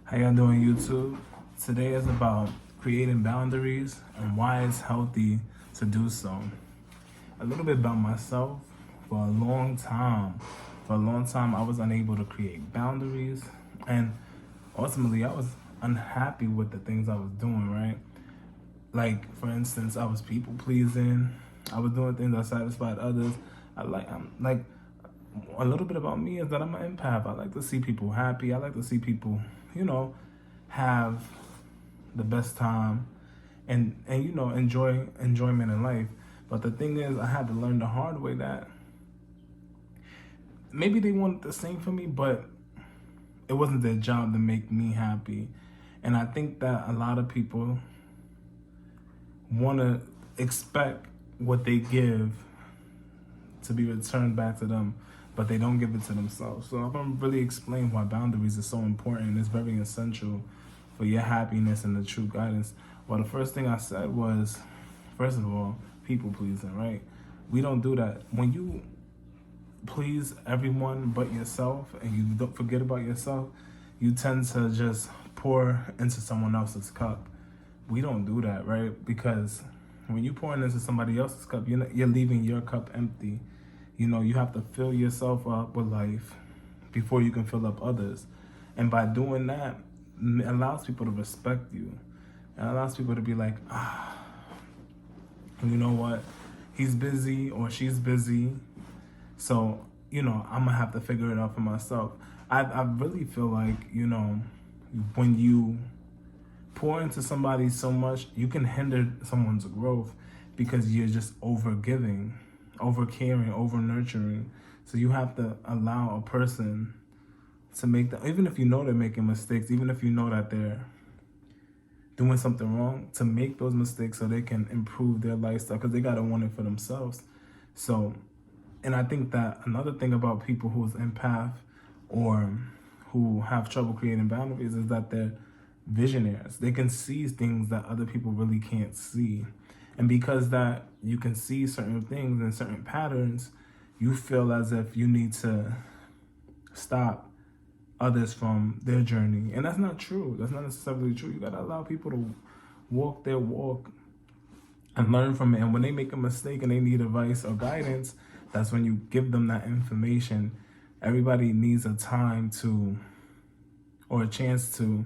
How y'all doing, YouTube? Today is about creating boundaries and why it's healthy to do so. A little bit about myself. For a long time, I was unable to create boundaries, and ultimately, I was unhappy with the things I was doing. Right? Like, for instance, I was people pleasing. I was doing things that satisfied others. I'm like a little bit about me is that I'm an empath. I like to see people happy. I like to see people, you know, have the best time and enjoy enjoyment in life. But the thing is, I had to learn the hard way that maybe they wanted the same for me, but it wasn't their job to make me happy. And I think that a lot of people want to expect what they give to be returned back to them, but they don't give it to themselves. So I'm gonna really explain why boundaries are so important. It's very essential for your happiness and the true guidance. Well, the first thing I said was, first of all, people pleasing, right? We don't do that. When you please everyone but yourself and you don't forget about yourself, you tend to just pour into someone else's cup. We don't do that, right? Because when you pour into somebody else's cup, you're leaving your cup empty. You have to fill yourself up with life before you can fill up others. And by doing that, it allows people to respect you. It allows people to be like, you know what? He's busy or she's busy. So, I'm going to have to figure it out for myself. I really feel like, when you pour into somebody so much, you can hinder someone's growth because you're just over giving, over caring, over nurturing. So you have to allow a person to make that, even if you know they're making mistakes, even if you know that they're doing something wrong, to make those mistakes so they can improve their lifestyle because they got to want it for themselves. So, and I think that another thing about people who's empath or who have trouble creating boundaries is that they're visionaries. They can see things that other people really can't see. And because that you can see certain things and certain patterns, you feel as if you need to stop others from their journey. And that's not true. That's not necessarily true. You got to allow people to walk their walk and learn from it. And when they make a mistake and they need advice or guidance, that's when you give them that information. Everybody needs a time to, or a chance to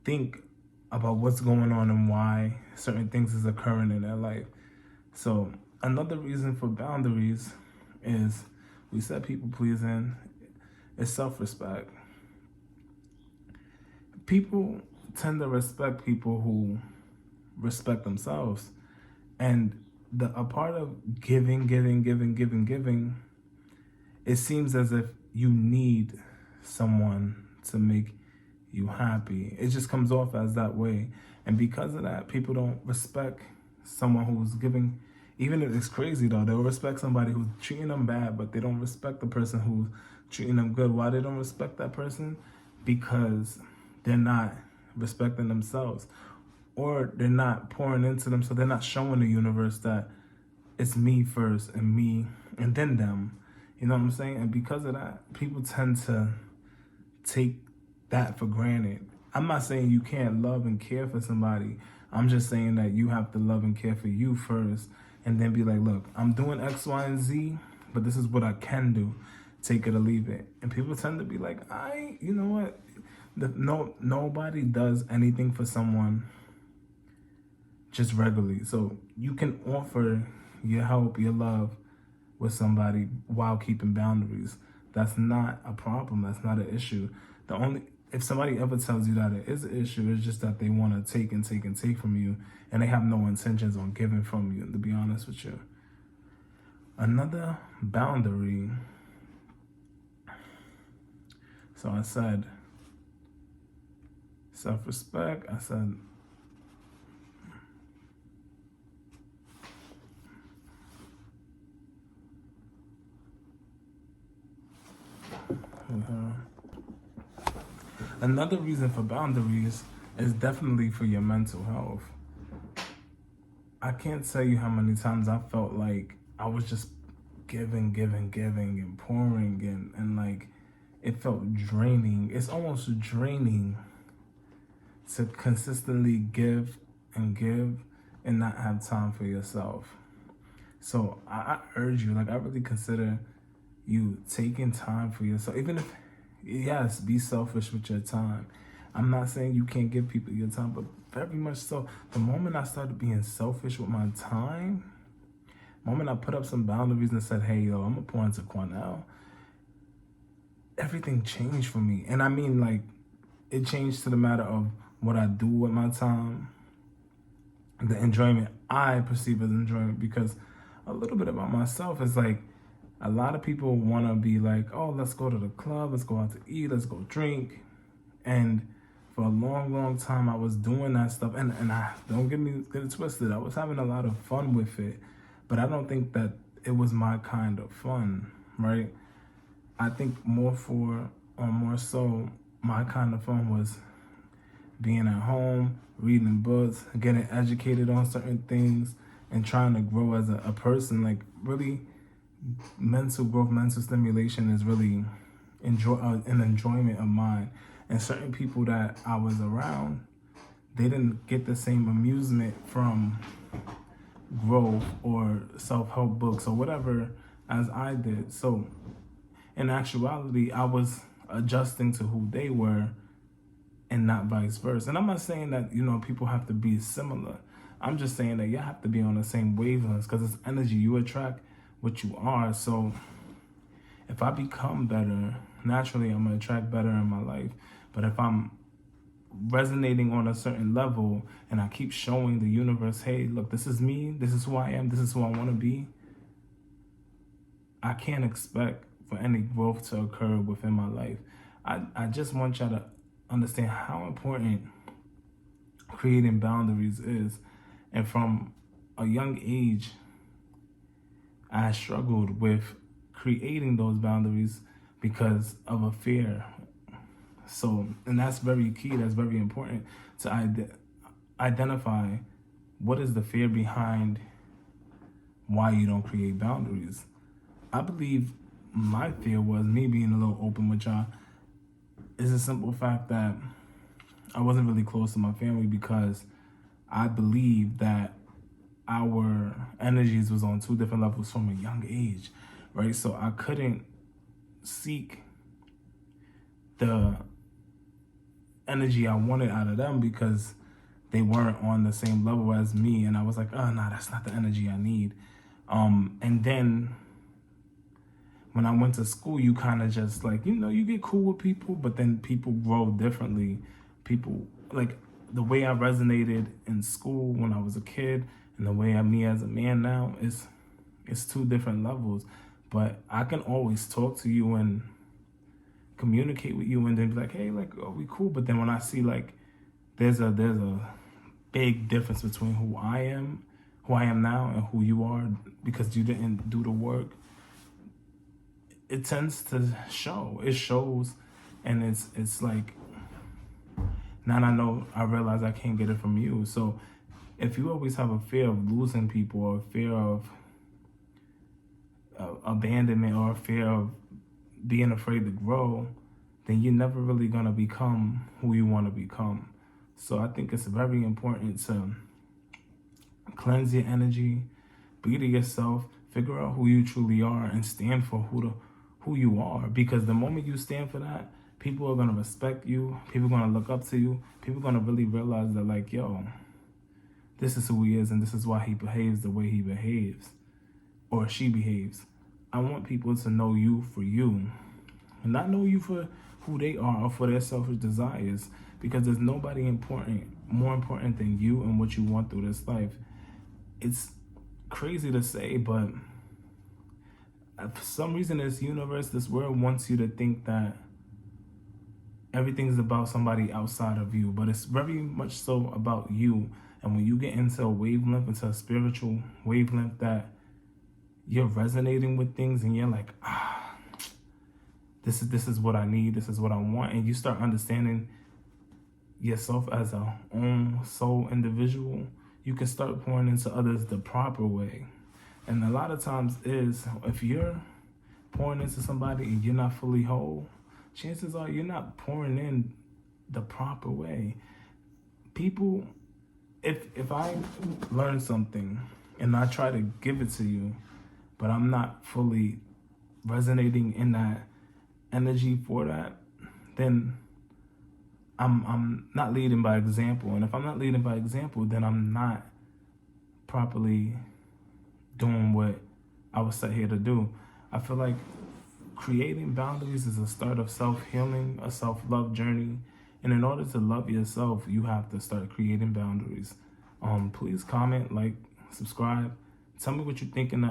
think about what's going on and why certain things is occurring in their life. So another reason for boundaries is, we said people pleasing, is self-respect. People tend to respect people who respect themselves. And a part of giving, it seems as if you need someone to make you happy. It just comes off as that way. And because of that, people don't respect someone who's giving. Even if it's crazy though, they'll respect somebody who's treating them bad, but they don't respect the person who's treating them good. Why they don't respect that person? Because they're not respecting themselves, or they're not pouring into them, so they're not showing the universe that it's me first and me and then them. You know what I'm saying? And because of that, people tend to take that for granted. I'm not saying you can't love and care for somebody. I'm just saying that you have to love and care for you first, and then be like, look, I'm doing X, Y, and Z, but this is what I can do. Take it or leave it. And people tend to be like, you know what? Nobody does anything for someone just regularly. So you can offer your help, your love with somebody while keeping boundaries. That's not a problem. That's not an issue. If somebody ever tells you that it is an issue, it's just that they want to take and take and take from you, and they have no intentions on giving from you, to be honest with you. Another boundary. So I said self-respect. I said another reason for boundaries is definitely for your mental health. I can't tell you how many times I felt like I was just giving and pouring and like it felt draining. It's almost draining to consistently give and not have time for yourself. So I urge you, like, I really consider you taking time for yourself, even if, yes, be selfish with your time. I'm not saying you can't give people your time, but very much so. The moment I started being selfish with my time, the moment I put up some boundaries and said, hey, yo, I'm gonna pour into Cornell, everything changed for me. And I mean, like, it changed to the matter of what I do with my time, the enjoyment I perceive as enjoyment, because a little bit about myself is like, a lot of people want to be like, oh, let's go to the club, let's go out to eat, let's go drink. And for a long, long time, I was doing that stuff. And I don't get it twisted. I was having a lot of fun with it, but I don't think that it was my kind of fun, right? I think more so, my kind of fun was being at home, reading books, getting educated on certain things, and trying to grow as a person. Like, really, mental growth, mental stimulation is really an enjoyment of mine. And certain people that I was around, they didn't get the same amusement from growth or self-help books or whatever as I did. So in actuality, I was adjusting to who they were and not vice versa. And I'm not saying that, people have to be similar. I'm just saying that you have to be on the same wavelengths, because it's energy. You attract what you are. So if I become better, naturally I'm gonna attract better in my life. But if I'm resonating on a certain level and I keep showing the universe, hey, look, this is me, this is who I am, this is who I want to be, I can't expect for any growth to occur within my life. I just want y'all to understand how important creating boundaries is. And from a young age, I struggled with creating those boundaries because of a fear. So, and that's very key, that's very important to identify what is the fear behind why you don't create boundaries. I believe my fear was, me being a little open with y'all, is a simple fact that I wasn't really close to my family, because I believe that our energies was on two different levels from a young age, right? So I couldn't seek the energy I wanted out of them because they weren't on the same level as me. And I was like, oh, no, that's not the energy I need. And then when I went to school, you kind of just like, you get cool with people, but then people grow differently. People, like, the way I resonated in school when I was a kid and the way me as a man now is two different levels. But I can always talk to you and communicate with you and then be like, hey, like, are we cool? But then when I see, like, there's a big difference between who I am now and who you are, because you didn't do the work, it tends to show. It shows. And it's like, now I realize I can't get it from you. So if you always have a fear of losing people, or a fear of abandonment, or a fear of being afraid to grow, then you're never really going to become who you want to become. So I think it's very important to cleanse your energy, be to yourself, figure out who you truly are, and stand for who you are. Because the moment you stand for that, people are going to respect you. People are going to look up to you. People are going to really realize that, like, yo, this is who he is, and this is why he behaves the way he behaves, or she behaves. I want people to know you for you, and not know you for who they are or for their selfish desires, because there's nobody more important than you and what you want through this life. It's crazy to say, but for some reason, this universe, this world wants you to think that everything's about somebody outside of you, but it's very much so about you. And when you get into a wavelength, into a spiritual wavelength, that you're resonating with things and you're like, this is what I need, this is what I want, and you start understanding yourself as a own soul individual, you can start pouring into others the proper way. And a lot of times if you're pouring into somebody and you're not fully whole, chances are you're not pouring in the proper way. people, if I learn something and I try to give it to you, but I'm not fully resonating in that energy for that, then I'm not leading by example. And if I'm not leading by example, then I'm not properly doing what I was set here to do. I feel like creating boundaries is a start of self-healing, a self-love journey. And in order to love yourself, you have to start creating boundaries. Please comment, like, subscribe. Tell me what you think in the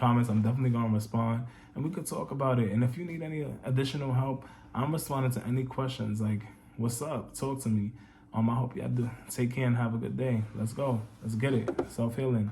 comments. I'm definitely gonna respond, and we could talk about it. And if you need any additional help, I'm responding to any questions. Like, what's up? Talk to me. I hope you have to take care and have a good day. Let's go. Let's get it. Self-healing.